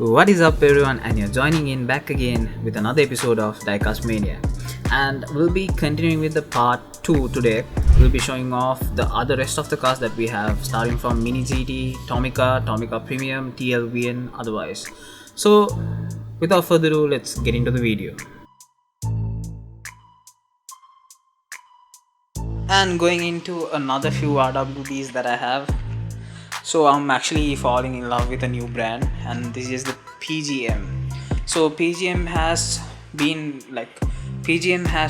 What is up everyone, and you're joining in back again with another episode of Diecast Maniac, and we'll be continuing with the part 2 today. We'll be showing off the other rest of the cars that we have, starting from Mini GT, Tomica, Tomica Premium, TLV and otherwise. So without further ado, let's get into the video. And going into another few RWBs that I have. So I'm actually falling in love with a new brand, and this is the PGM. So PGM has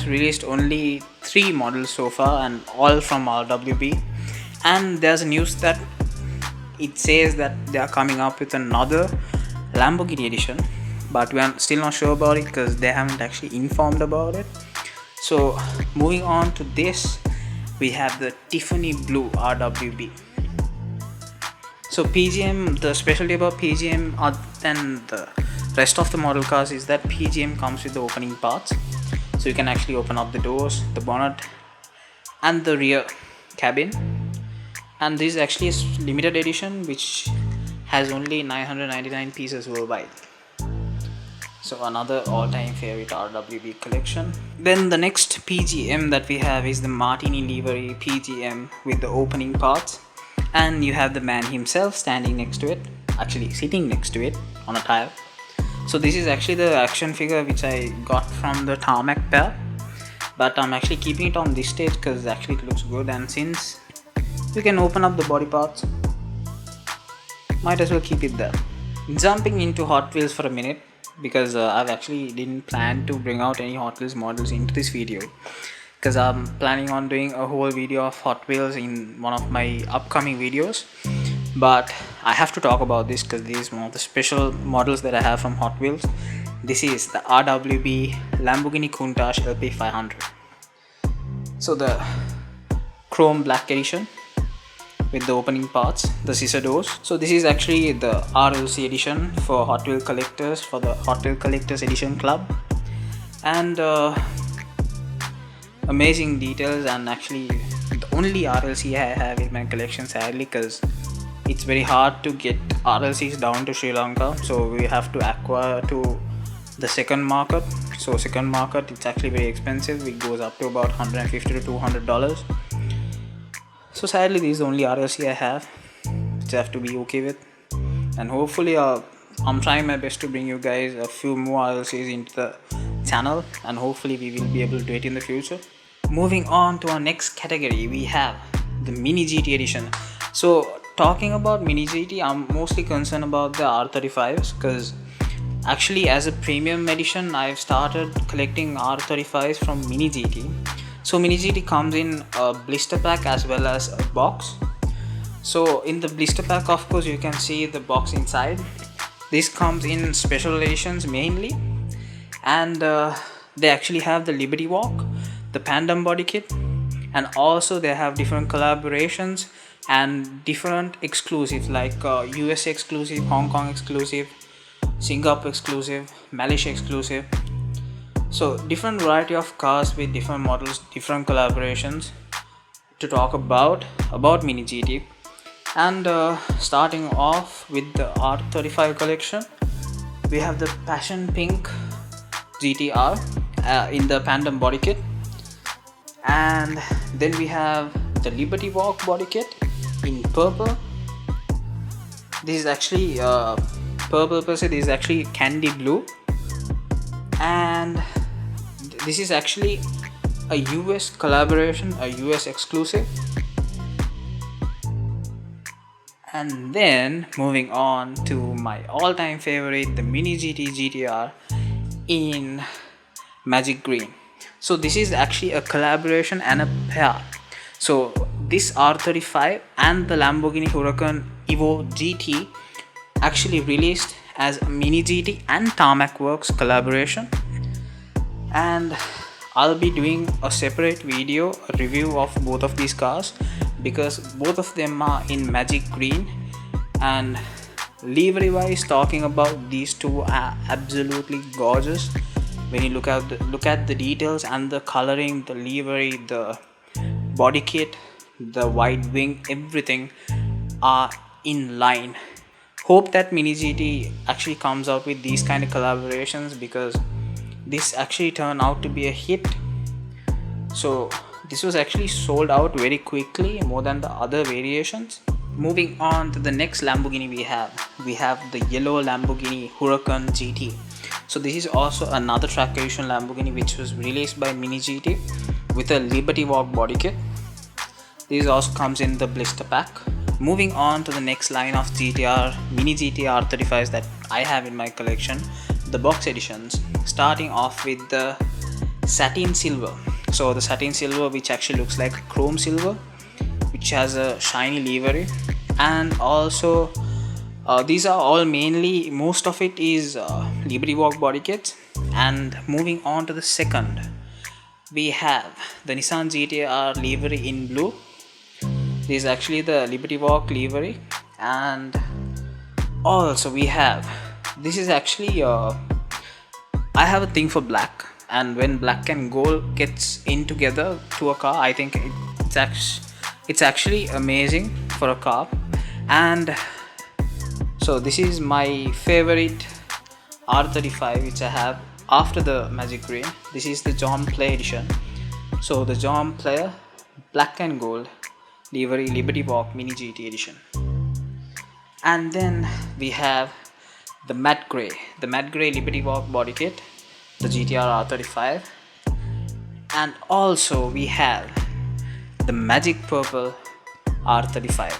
released only 3 models so far, and all from RWB. And there's news that it says that they are coming up with another Lamborghini edition, but we are still not sure about it because they haven't actually informed about it. So moving on to this, we have the Tiffany Blue RWB. So PGM, the specialty about PGM other than the rest of the model cars is that PGM comes with the opening parts. So you can actually open up the doors, the bonnet and the rear cabin. And this is actually a limited edition which has only 999 pieces worldwide. So another all-time favorite RWB collection. Then the next PGM that we have is the Martini livery PGM with the opening parts. And you have the man himself standing next to it, actually sitting next to it on a tile. So this is actually the action figure which I got from the Tarmac pair, but I'm actually keeping it on this stage because actually it looks good, and since you can open up the body parts, might as well keep it there. Jumping into Hot Wheels for a minute, because I've actually didn't plan to bring out any Hot Wheels models into this video, because I'm planning on doing a whole video of Hot Wheels in one of my upcoming videos. But I have to talk about this because this is one of the special models that I have from Hot Wheels. This is the RWB Lamborghini Countach LP500. So the chrome black edition with the opening parts, the scissor doors. So this is actually the RLC edition for Hot Wheels collectors, for the Hot Wheels Collectors Edition Club. And amazing details, and actually the only RLC I have in my collection, sadly, because it's very hard to get RLCs down to Sri Lanka, so we have to acquire to the second market. So second market, it's actually very expensive. It goes up to about $150 to $200. So sadly this is the only RLC I have, which I have to be okay with. And hopefully I'm trying my best to bring you guys a few more RLCs into the channel, and hopefully we will be able to do it in the future. Moving on to our next category, we have the Mini GT edition. So talking about Mini GT, I'm mostly concerned about the R35s, because actually as a premium edition I've started collecting R35s from Mini GT. So Mini GT comes in a blister pack as well as a box. So in the blister pack, of course, you can see the box inside. This comes in special editions mainly, and they actually have the Liberty Walk, the Pandem body kit, and also they have different collaborations and different exclusives like US exclusive, Hong Kong exclusive, Singapore exclusive, Malaysia exclusive. So different variety of cars with different models, different collaborations to talk about Mini GT. And starting off with the R35 collection, we have the Passion Pink GTR in the Pandem body kit, and then we have the Liberty Walk body kit in purple. This is actually purple per se, this is actually candy blue, and this is actually a US collaboration, a US exclusive. And then moving on to my all-time favorite, the Mini GT GTR in Magic Green. So this is actually a collaboration and a pair. So this R35 and the Lamborghini Huracan Evo GT actually released as a Mini GT and Tarmac Works collaboration, and I'll be doing a separate video, a review of both of these cars, because both of them are in Magic Green, and livery wise, talking about these two are absolutely gorgeous. When you look at the details and the coloring, the livery, the body kit, the wide wing, everything are in line Hope that Mini GT actually comes out with these kind of collaborations, because this actually turned out to be a hit. So this was actually sold out very quickly, more than the other variations. Moving on to the next Lamborghini we have the yellow Lamborghini Huracan GT. So this is also another track edition Lamborghini which was released by Mini GT with a Liberty Walk body kit. This also comes in the blister pack. Moving on to the next line of GTR Mini GT R35s that I have in my collection, the box editions, starting off with the satin silver. So the satin silver, which actually looks like chrome silver, which has a shiny livery, and also these are all mainly, most of it is Liberty Walk body kits. And moving on to the second, we have the Nissan GTR livery in blue. This is actually the Liberty Walk livery. And also we have, this is actually I have a thing for black, and when black and gold gets in together to a car, I think it's actually amazing for a car. And so this is my favorite R35 which I have after the Magic Green. This is the John Player edition. So the John Player black and gold livery Liberty Walk Mini GT edition. And then we have the matte gray Liberty Walk body kit, the GTR R35. And also we have the magic purple R35.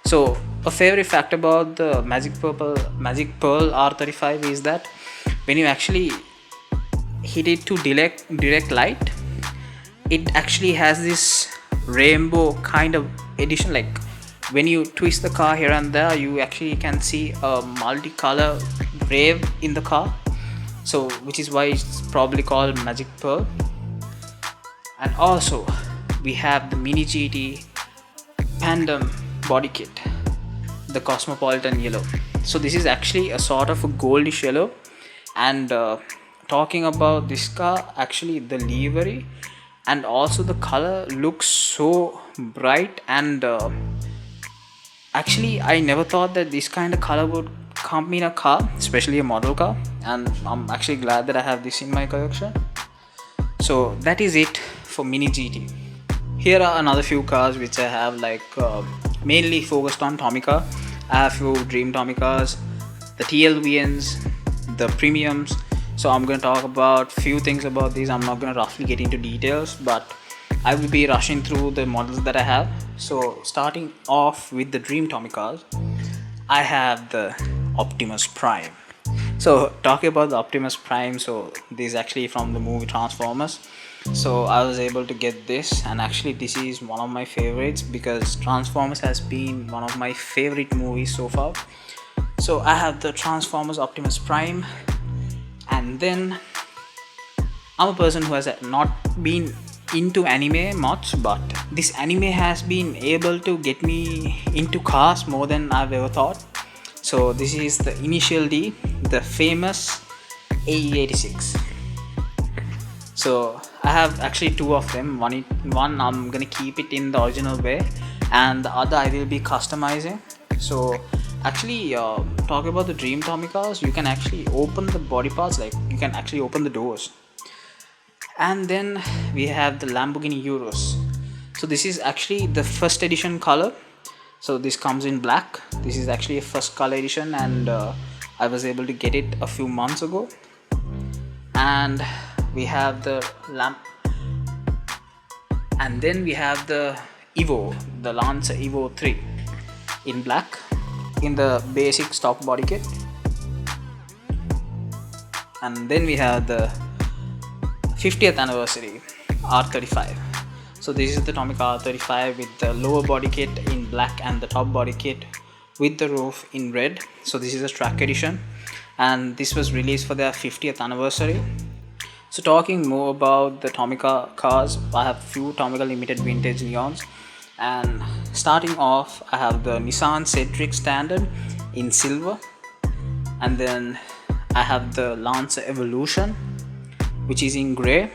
So a favorite fact about the magic pearl R35 is that when you actually hit it to direct light, it actually has this rainbow kind of edition. Like when you twist the car here and there, you actually can see a multicolor wave in the car, so which is why it's probably called magic pearl. And also we have the Mini GT Pandem body kit, the Cosmopolitan yellow. So this is actually a sort of a goldish yellow. And talking about this car, actually the livery and also the color looks so bright. And actually I never thought that this kind of color would come in a car, especially a model car, and I'm actually glad that I have this in my collection. So that is it for Mini GT. Here are another few cars which I have, like mainly focused on Tomica. I have few dream Tomicas, the TLVNs, the premiums. So I'm going to talk about few things about these. I'm not going to roughly get into details, but I will be rushing through the models that I have. So starting off with the dream Tomicas, I have the Optimus Prime. So talking about the Optimus Prime, so this is actually from the movie Transformers. So I was able to get this, and actually this is one of my favorites because Transformers has been one of my favorite movies so far. So I have the Transformers Optimus Prime. And then I'm a person who has not been into anime much, but this anime has been able to get me into cars more than I've ever thought. So this is the Initial D, the famous AE86. So I have actually two of them. One I'm gonna keep it in the original way, and the other I will be customizing. So actually talk about the dream Tomicas, you can actually open the body parts, like you can actually open the doors. And then we have the Lamborghini Euros. So this is actually the first edition color. So this comes in black. This is actually a first color edition, and I was able to get it a few months ago. And we have the and then we have the Evo, the Lancer Evo 3 in black, in the basic stock body kit. And then we have the 50th anniversary R35. So this is the Tomica R35 with the lower body kit in black and the top body kit with the roof in red. So this is a track edition, and this was released for their 50th anniversary. So talking more about the Tomica cars, I have few Tomica limited vintage neons. And starting off, I have the Nissan Cedric Standard in silver, and then I have the Lancer Evolution, which is in grey.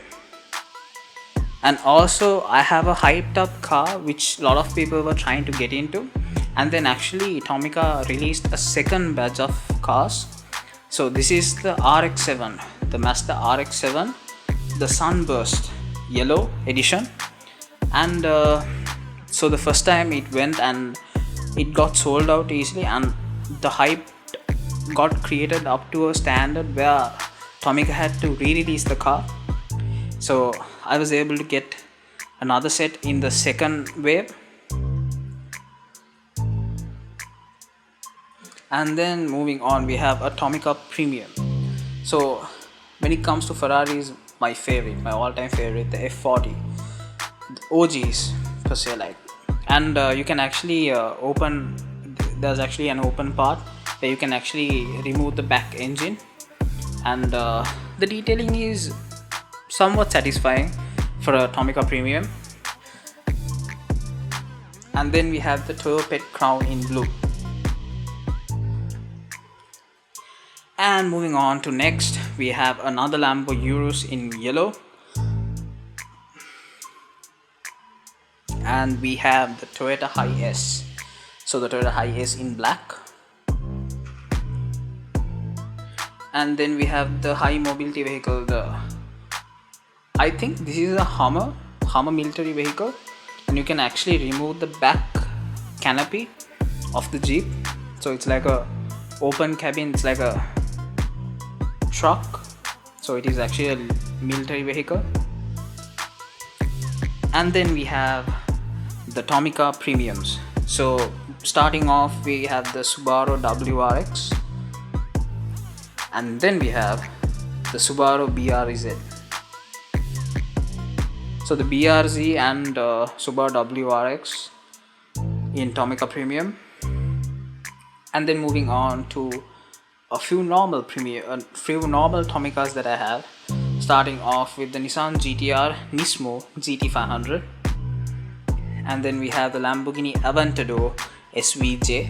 And also I have a hyped up car which a lot of people were trying to get into, And then actually Tomica released a second batch of cars. So this is the RX-7, the Mazda RX-7, the Sunburst Yellow Edition. And so the first time it went and it got sold out easily, and the hype got created up to a standard where Tomica had to re-release the car. So I was able to get another set in the second wave. And then moving on, we have a Tomica Premium. So when it comes to Ferraris, my favorite, my all-time favorite, the F40, the OGs per se, like. And you can actually there's actually an open part where you can actually remove the back engine, and the detailing is somewhat satisfying for a Tomica Premium. And then we have the Toyo Pet Crown in blue. And moving on to next, we have another Lambo Urus in yellow. And we have the Toyota Hi-S. So the Toyota Hi-S in black. And then we have the high mobility vehicle, I think this is a Hummer military vehicle, and you can actually remove the back canopy of the Jeep. So it's like a open cabin, it's like a truck. So it is actually a military vehicle. And then we have the Tomica Premiums. So starting off, we have the Subaru WRX, and then we have the Subaru BRZ. So the BRZ and Subaru WRX in Tomica Premium. And then moving on to a few normal Tomicas that I have, starting off with the Nissan GTR Nismo GT500, and then we have the Lamborghini Aventador SVJ,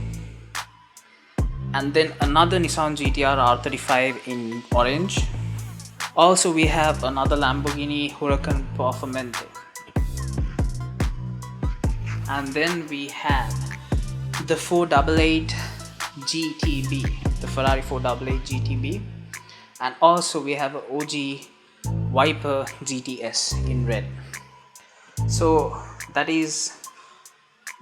and then another Nissan GTR R35 in orange. Also we have another Lamborghini Huracan Performante, and then we have the 488 GTB, the Ferrari 488 GTB, and also we have an OG Viper GTS in red. So that is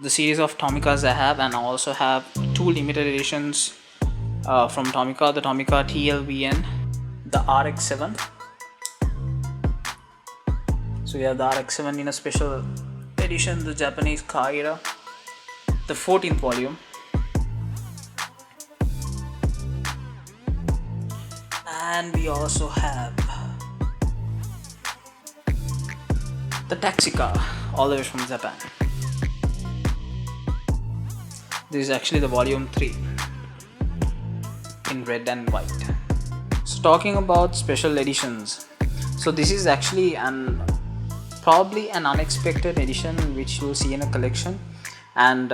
the series of Tomicas I have, and I also have two limited editions from Tomica, the Tomica TLVN, the RX-7. So we have the RX-7 in a special edition, the Japanese car era, the 14th volume. And we also have the taxi car, all the way from Japan. This is actually the volume 3 in red and white. So talking about special editions, so this is actually probably an unexpected edition which you'll see in a collection, and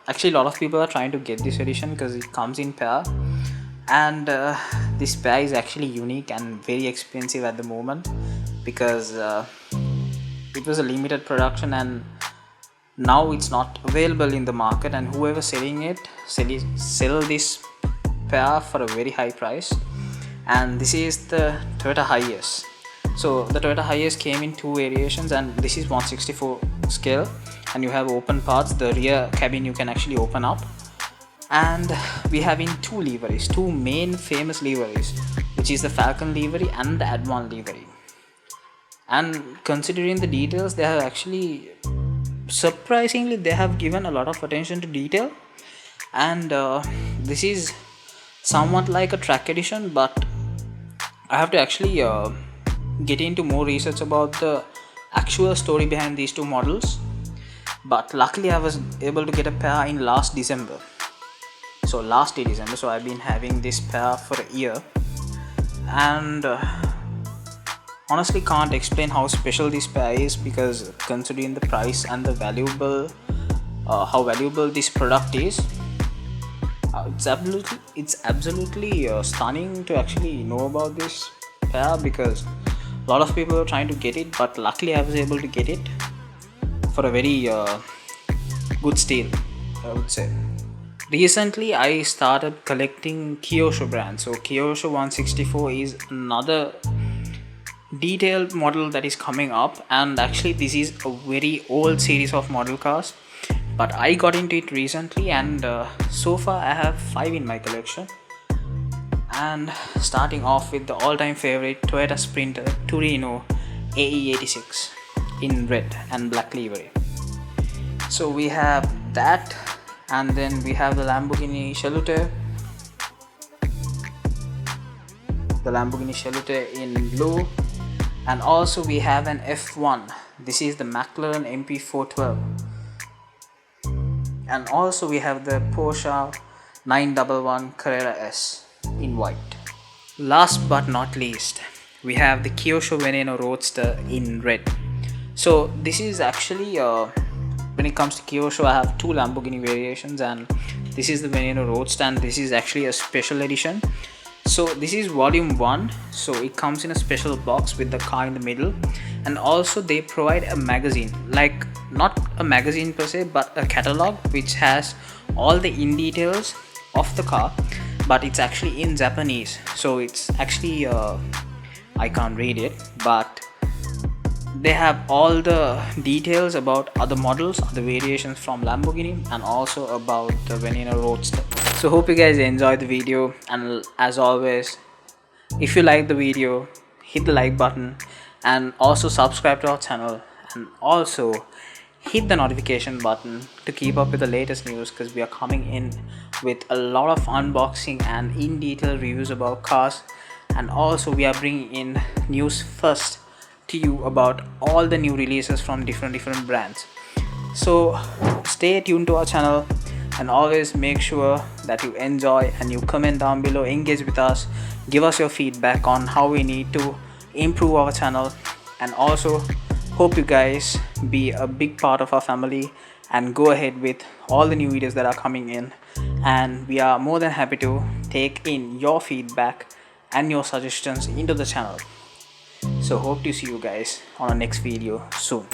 actually a lot of people are trying to get this edition because it comes in pair, and this pair is actually unique and very expensive at the moment because it was a limited production and now it's not available in the market, and whoever selling it sell this pair for a very high price. And this is the Toyota Hi-S. So the Toyota Hi-S came in two variations, and this is 1/64 scale, and you have open parts. The rear cabin you can actually open up, and we have in two liveries, two main famous liveries, which is the Falcon livery and the Advan livery. And considering the details, they have actually surprisingly they have given a lot of attention to detail, and this is somewhat like a track edition, but I have to actually get into more research about the actual story behind these two models. But luckily I was able to get a pair in last December, so last December. So I've been having this pair for a year, and honestly can't explain how special this pair is, because considering the price and the how valuable this product is, it's absolutely stunning to actually know about this pair, because a lot of people are trying to get it, but luckily I was able to get it for a very good steal, I would say. Recently I started collecting Kyosho brand. So Kyosho 164 is another detailed model that is coming up, and actually this is a very old series of model cars, but I got into it recently, and so far I have 5 in my collection. And starting off with the all-time favorite Toyota Sprinter Torino AE86 in red and black livery. So we have that, and then we have the Lamborghini Chalute in blue, and also we have an F1. This is the McLaren MP412, and also we have the Porsche 911 Carrera S in white. Last but not least, we have the Kyosho Veneno Roadster in red. So this is actually when it comes to Kyosho, I have 2 Lamborghini variations, and this is the Veneno Roadster, and this is actually a special edition. So this is volume 1, so it comes in a special box with the car in the middle, and also they provide a magazine, like not a magazine per se, but a catalog which has all the in details of the car, but it's actually in Japanese. So it's actually I can't read it, but they have all the details about other models, other variations from Lamborghini, and also about the Veneno Roadster. So hope you guys enjoyed the video, and as always, if you like the video, hit the like button, and also subscribe to our channel, and also hit the notification button to keep up with the latest news, because we are coming in with a lot of unboxing and in detail reviews about cars, and also we are bringing in news first to you about all the new releases from different brands. So stay tuned to our channel, and always make sure that you enjoy and you comment down below, engage with us, give us your feedback on how we need to improve our channel, and also hope you guys be a big part of our family and go ahead with all the new videos that are coming in, and we are more than happy to take in your feedback and your suggestions into the channel. So hope to see you guys on our next video soon.